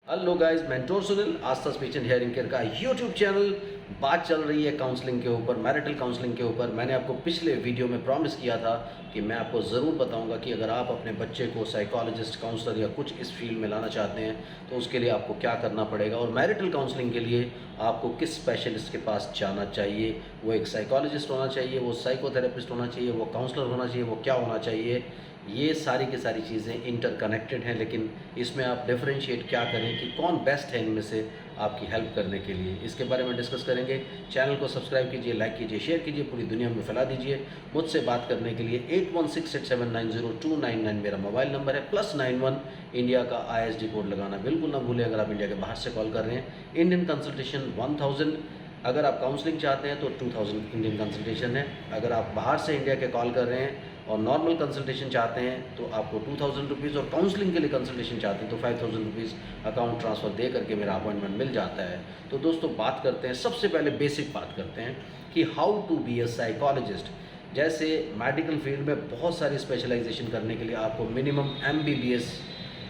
Hello guys, mentor Sunil, Aastha speech and hearing care का YouTube channel. बात चल रही है काउंसलिंग के ऊपर, मैरिटल काउंसलिंग के ऊपर। मैंने आपको पिछले वीडियो में प्रॉमिस किया था कि मैं आपको ज़रूर बताऊंगा कि अगर आप अपने बच्चे को साइकोलॉजिस्ट, काउंसलर या कुछ इस फील्ड में लाना चाहते हैं तो उसके लिए आपको क्या करना पड़ेगा, और मैरिटल काउंसलिंग के लिए आपको किस स्पेशलिस्ट के पास जाना चाहिए। वो एक साइकोलॉजिस्ट होना चाहिए, वो साइकोथेरेपिस्ट होना चाहिए, वो काउंसलर होना चाहिए, वो क्या होना चाहिए। ये सारी की सारी चीज़ें इंटरकनेक्टेड हैं, लेकिन इसमें आप डिफरेंशिएट क्या करें कि कौन बेस्ट है इनमें से आपकी हेल्प करने के लिए, इसके बारे में डिस्कस करेंगे। चैनल को सब्सक्राइब कीजिए, लाइक कीजिए, शेयर कीजिए, पूरी दुनिया में फैला दीजिए। मुझसे बात करने के लिए 8168790299 मेरा मोबाइल नंबर है, +91 इंडिया का ISD कोड लगाना बिल्कुल ना भूलें अगर आप इंडिया के बाहर से कॉल कर रहे हैं। इंडियन कंसल्टेशन 1000, अगर आप काउंसलिंग चाहते हैं तो 2000 इंडियन कंसल्टेशन है। अगर आप बाहर से इंडिया के कॉल कर रहे हैं और नॉर्मल कंसल्टेशन चाहते हैं तो आपको 2000 रुपीज़, और काउंसलिंग के लिए कंसल्टेशन चाहते हैं तो 5000 रुपीज़ अकाउंट ट्रांसफ़र दे करके मेरा अपॉइंटमेंट मिल जाता है। तो दोस्तों, बात करते हैं, सबसे पहले बेसिक बात करते हैं कि how to be a psychologist. जैसे मेडिकल फील्ड में बहुत सारी स्पेशलाइजेशन करने के लिए आपको मिनिमम MBBS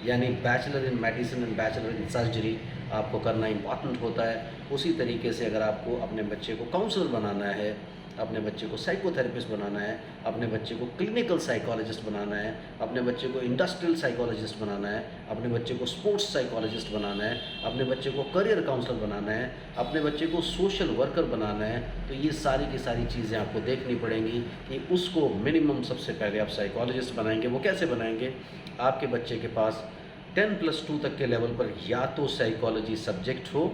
यानी bachelor in medicine and bachelor in surgery आपको करना इम्पॉर्टेंट होता है। उसी तरीके से अगर आपको अपने बच्चे को काउंसलर बनाना है, अपने बच्चे को साइकोथेरेपिस्ट बनाना है, अपने बच्चे को क्लिनिकल साइकोलॉजिस्ट बनाना है, अपने बच्चे को इंडस्ट्रियल साइकोलॉजिस्ट बनाना है, अपने बच्चे को स्पोर्ट्स साइकोलॉजिस्ट बनाना है, अपने बच्चे को करियर काउंसलर बनाना है, अपने बच्चे को सोशल वर्कर बनाना है, तो ये सारी की सारी चीज़ें आपको देखनी पड़ेंगी कि उसको मिनिमम सबसे पहले आप साइकोलॉजिस्ट बनाएंगे। वो कैसे बनाएंगे? आपके बच्चे के पास 10+2 तक के लेवल पर या तो साइकोलॉजी सब्जेक्ट हो,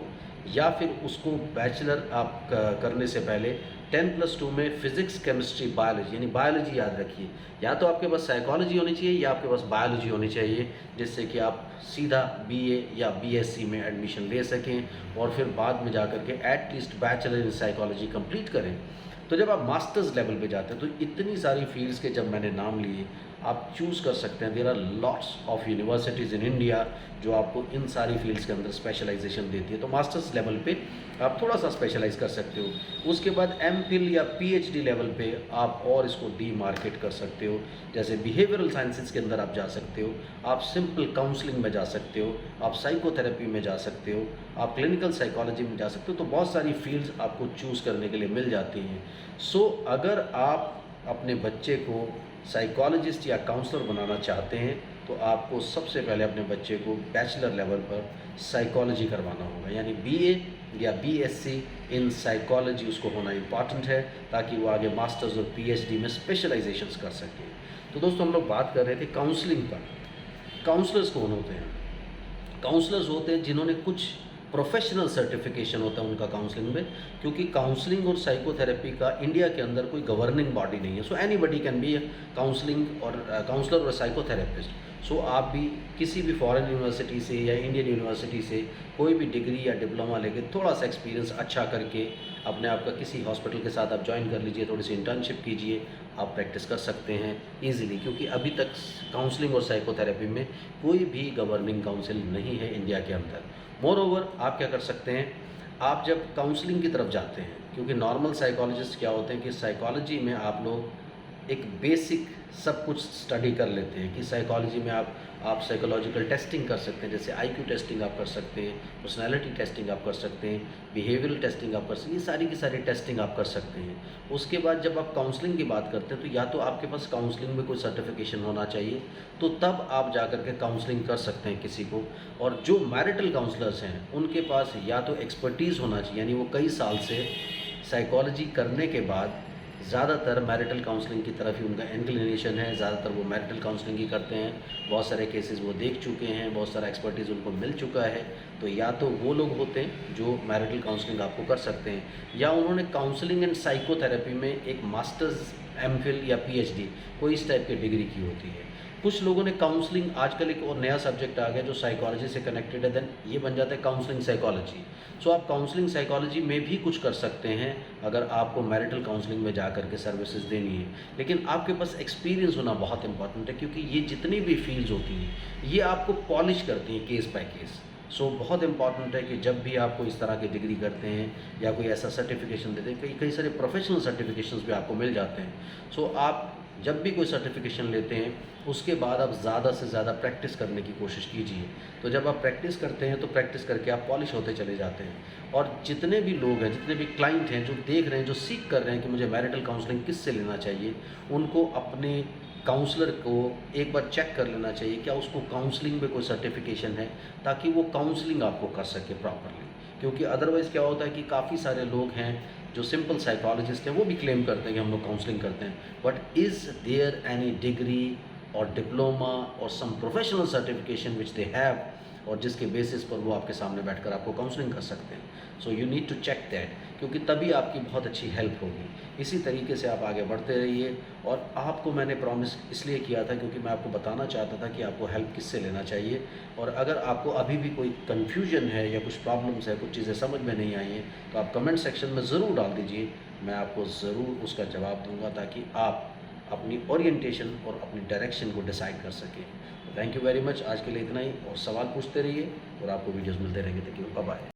या फिर उसको बैचलर आप करने से पहले 10+2 में फिजिक्स, केमिस्ट्री, बायोलॉजी, यानी बायोलॉजी याद रखिए। या तो आपके पास साइकोलॉजी होनी चाहिए या आपके पास बायोलॉजी होनी चाहिए, जिससे कि आप सीधा BA या BSc में एडमिशन ले सकें और फिर बाद में जाकर के at least bachelor in psychology complete करें। तो जब आप मास्टर्स लेवल पे जाते हैं तो इतनी सारी फील्ड्स के जब मैंने नाम लिए, आप चूज़ कर सकते हैं। There are lots of universities in India जो आपको इन सारी फील्ड्स के अंदर स्पेशलाइजेशन देती है। तो मास्टर्स लेवल पे आप थोड़ा सा स्पेशलाइज कर सकते हो। उसके बाद MPhil या PhD लेवल पे आप और इसको डीमार्केट कर सकते हो। जैसे बिहेवियरल साइंसेज के अंदर आप जा सकते हो, आप सिंपल काउंसलिंग में जा सकते हो, आप साइकोथेरेपी में जा सकते हो, आप क्लिनिकल साइकोलॉजी में जा सकते हो। तो बहुत सारी फील्ड्स आपको चूज़ करने के लिए मिल जाती हैं। सो अगर आप अपने बच्चे को साइकोलॉजिस्ट या काउंसलर बनाना चाहते हैं तो आपको सबसे पहले अपने बच्चे को बैचलर लेवल पर साइकोलॉजी करवाना होगा, यानी BA या BSc इन साइकोलॉजी उसको होना इम्पॉर्टेंट है, ताकि वो आगे मास्टर्स और PhD में स्पेशलाइजेशंस कर सकें। तो दोस्तों, हम लोग बात कर रहे थे काउंसलिंग पर। काउंसलर्स कौन होते हैं? काउंसलर्स होते हैं जिन्होंने कुछ प्रोफेशनल सर्टिफिकेशन होता है उनका काउंसलिंग में, क्योंकि काउंसलिंग और साइकोथेरेपी का इंडिया के अंदर कोई गवर्निंग बॉडी नहीं है। So anybody can be counselling और काउंसलर और साइकोथेरेपिस्ट। सो आप भी किसी भी फॉरेन यूनिवर्सिटी से या इंडियन यूनिवर्सिटी से कोई भी डिग्री या डिप्लोमा लेके थोड़ा सा एक्सपीरियंस अच्छा करके अपने आप का किसी हॉस्पिटल के साथ आप ज्वाइन कर लीजिए, थोड़ी सी इंटर्नशिप कीजिए, आप प्रैक्टिस कर सकते हैं ईजिली। क्योंकि अभी तक काउंसलिंग और साइकोथेरेपी में कोई भी गवर्निंग काउंसिल नहीं है इंडिया के अंदर। मोर ओवर, आप क्या कर सकते हैं, आप जब काउंसलिंग की तरफ जाते हैं, क्योंकि नॉर्मल साइकोलॉजिस्ट क्या होते हैं कि साइकोलॉजी में आप लोग एक बेसिक सब कुछ स्टडी कर लेते हैं कि साइकोलॉजी में आप साइकोलॉजिकल टेस्टिंग कर सकते हैं। जैसे IQ टेस्टिंग आप कर सकते हैं, पर्सनैलिटी टेस्टिंग आप कर सकते हैं, बिहेवियरल टेस्टिंग आप कर सकते हैं, ये सारी की सारी टेस्टिंग आप कर सकते हैं। उसके बाद जब आप काउंसलिंग की बात करते हैं तो या तो आपके पास काउंसलिंग में कोई सर्टिफिकेशन होना चाहिए, तो तब आप जा कर के काउंसलिंग कर सकते हैं किसी को। और जो मैरिटल काउंसलर्स हैं उनके पास या तो एक्सपर्टीज़ होना चाहिए, यानी वो कई साल से साइकोलॉजी करने के बाद ज़्यादातर मैरिटल काउंसलिंग की तरफ ही उनका इंक्लिनेशन है, ज़्यादातर वो मैरिटल काउंसलिंग ही करते हैं। बहुत सारे केसेस वो देख चुके हैं, बहुत सारा एक्सपर्टीज़ उनको मिल चुका है। तो या तो वो लोग होते हैं जो मैरिटल काउंसलिंग आपको कर सकते हैं, या उन्होंने काउंसलिंग एंड साइकोथेरेपी में एक मास्टर्स, MPhil या PhD कोई इस टाइप की डिग्री की होती है। कुछ लोगों ने काउंसलिंग, आजकल एक और नया सब्जेक्ट आ गया जो साइकोलॉजी से कनेक्टेड है, देन ये बन जाता है काउंसलिंग साइकोलॉजी। सो आप काउंसलिंग साइकोलॉजी में भी कुछ कर सकते हैं अगर आपको मैरिटल काउंसलिंग में जा करके सर्विसेज देनी है। लेकिन आपके पास एक्सपीरियंस होना बहुत इंपॉर्टेंट है, क्योंकि ये जितनी भी फील्ड्स होती हैं ये आपको पॉलिश करती हैं केस बाय केस। सो बहुत इंपॉर्टेंट है कि जब भी आप कोई इस तरह की डिग्री करते हैं या कोई ऐसा सर्टिफिकेशन देते हैं, कई कई सारे प्रोफेशनल सर्टिफिकेशंस भी आपको मिल जाते हैं। सो आप जब भी कोई सर्टिफिकेशन लेते हैं उसके बाद आप ज़्यादा से ज़्यादा प्रैक्टिस करने की कोशिश कीजिए। तो जब आप प्रैक्टिस करते हैं तो प्रैक्टिस करके आप पॉलिश होते चले जाते हैं। और जितने भी लोग हैं, जितने भी क्लाइंट हैं जो देख रहे हैं, जो सीख कर रहे हैं कि मुझे मैरिटल काउंसलिंग किससे लेना चाहिए, उनको अपने काउंसलर को एक बार चेक कर लेना चाहिए क्या उसको काउंसलिंग में कोई सर्टिफिकेशन है, ताकि वो काउंसलिंग आपको कर सके प्रॉपरली। क्योंकि अदरवाइज़ क्या होता है कि काफ़ी सारे लोग हैं जो सिंपल साइकोलॉजिस्ट हैं, वो भी क्लेम करते हैं कि हम लोग काउंसलिंग करते हैं, but is there any degree और डिप्लोमा और some professional certification which they have, और जिसके बेसिस पर वो आपके सामने बैठकर आपको काउंसलिंग कर सकते हैं। So you need to check that, क्योंकि तभी आपकी बहुत अच्छी हेल्प होगी। इसी तरीके से आप आगे बढ़ते रहिए। और आपको मैंने प्रॉमिस इसलिए किया था क्योंकि मैं आपको बताना चाहता था कि आपको हेल्प किससे लेना चाहिए। और अगर आपको अभी भी कोई कन्फ्यूजन है या कुछ प्रॉब्लम्स है, कुछ चीज़ें समझ में नहीं आई हैं, तो आप कमेंट सेक्शन में ज़रूर डाल दीजिए, मैं आपको ज़रूर उसका जवाब दूंगा, ताकि आप अपनी ओरिएंटेशन और अपनी डायरेक्शन को डिसाइड कर सकें। थैंक यू वेरी मच, आज के लिए इतना ही। और सवाल पूछते रहिए और आपको वीडियोस मिलते रहेंगे। Thank you, bye bye.